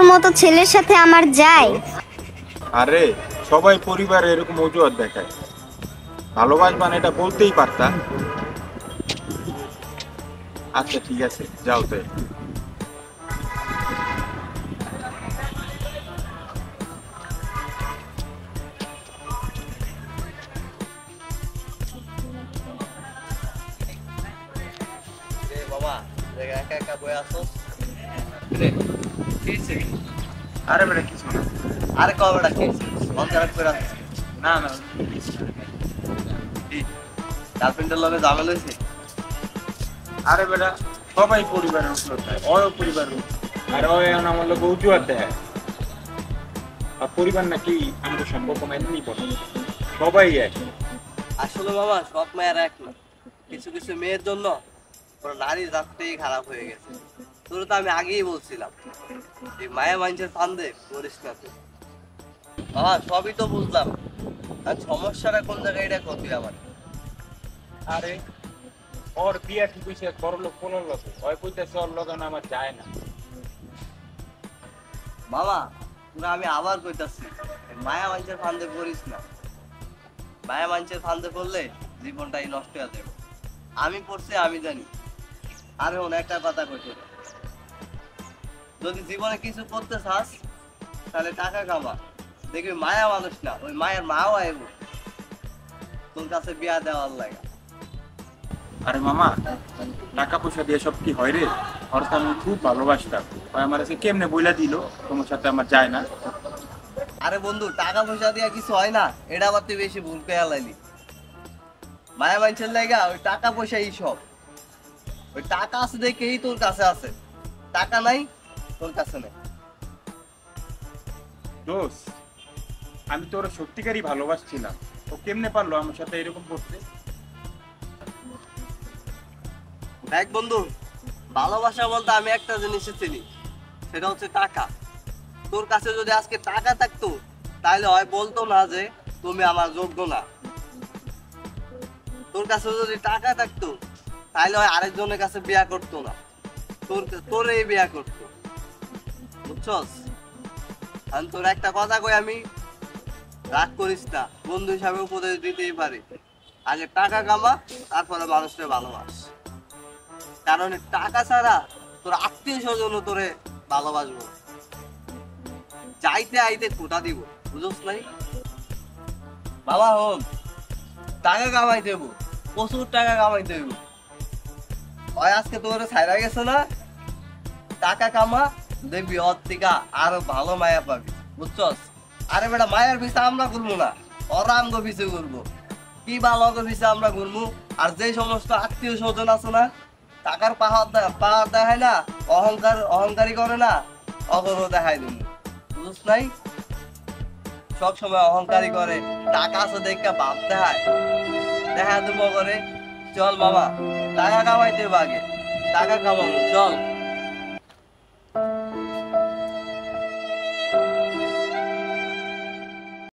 তোর মতো ছেলের সাথে আমার যায়? আরে সবাই পরিবারে এরকম অজুহাত দেখায়, ভালোবাসবান এটা বলতেই পারতা। আচ্ছা ঠিক আছে, যাও তাই। বাবা একা একা বই আসো। আরে বেটা কিছু না। আরে কবেটা খেয়েছি মন খারাপ করে আসছি। না না, গার্লফ্রেন্ডের লগে ঝামেলা হয়েছে? আরে বেটা সবাই পরিবারের অজুহাত দেয়, অয় পরিবারের আর অয় এখন আমার লোক অজুহাত দেয়। আর পরিবার নাকি আমাদের সম্পর্ক মাইনেই পড়ে, সবাই এক। আসলে বাবা সব মেয়ের এক না, কিছু কিছু মেয়ের জন্য পুরো নারী জাতটাই খারাপ হয়ে গেছে। তোর তো আমি আগেই বলছিলাম এই মায়া মানুষের ফান্দে করিস না তুই। বাবা সবই তো বুঝলাম, আর সমস্যাটা কোন জায়গায় এটা করবি আমার। আরে ওর বিয়া ঠিক হয়েছে এক বড় লোক কোন লোক, ওই কইতেছে ওর লগন আমার যায় না। মামা তোরা আমি আবার কইতাছি মায়া মানুষের ফান্দে পড়িস না। মায়া মানুষের ফান্দে পড়লে জীবনটাই নষ্ট হয়ে যাবে। আমি পড়ছি আমি জানি। আর এখন একটা কথা কইতে, যদি জীবনে কিছু করতে চাস তাহলে টাকা কামা, দেখবি মায়া মানুষ না ওই মায়ের মাও আইব তোর কাছে বিয়া দেওয়ার লাগা। আরে মামা টাকা পয়সা দিয়ে সব কি হয় রে? ওর তো আমি খুব ভালোবাসতাম, ওই আমার কাছে কেমনে বইলা দিল তোমার সাথে আমার যায় না। আরে বন্ধু টাকা পয়সা দিয়া কিছু হয় না, এটা আবার তুই বেশি ভুল করে লাইলি। মায়া মানুষের লাগা ওই টাকা পয়সাই সব। ওই টাকা আছে দেখেই তোর কাছে আছে, টাকা নাই তোর কাছে নেই। দোষ, আমি তো ওর সত্যিকারই ভালোবাসছিলাম, ও কেমনে পারলো আমার সাথে এরকম করতে? দেখ বন্ধু, ভালোবাসা বলতে আমি একটা জিনিস চিনি, সেটা হচ্ছে টাকা। তোর কাছে যদি আজকে টাকা থাকতো তাহলে হয় বলতো না যে তুমি আমার যোগ্য না। তোর কাছে যদি টাকা থাকতো তাহলে হয় আরেকজনের কাছে বিয়া করতো না, তোরেই বিয়া করতো। বুঝছস? আর তোর একটা কথা কই, আমি রাগ করিস না, বন্ধু হিসাবে উপদেশ দিতেই পারি। আগে টাকা কামা, তারপরে মানুষকে ভালোবাস। কারণ টাকা ছাড়া তোর আত্মীয় স্বজন তোরে ভালোবাসবো, যাইতে আইতে খোটা দিব, বুঝছ নাই? বাবা হন টাকা কামাই দেবো, প্রচুর টাকা কামাই দেবো। হয় আজকে তোর ছাইরা গেছে না, টাকা কামা, দেখবি ওর থেকে আরো ভালো মায়া পাবি। বুঝছস? আরে বেটা মায়ের পিছে আমরা ঘুরবো না, ওরা আমগো পিছে ঘুরবো। কি ভালো পিছে আমরা ঘুরবো। আর যে সমস্ত আত্মীয় স্বজন আছে না, টাকার পাহাড় দেখায় না, অহংকারী করে না, অগরও দেখাই দিন। বুঝছ নাই? সব সময় অহংকারী করে, টাকা আছে দেখে ভাব দেখায়, দেখা দেবো করে। চল বাবা টাকা কামাইতে হবে, আগে টাকা কামাবো চল।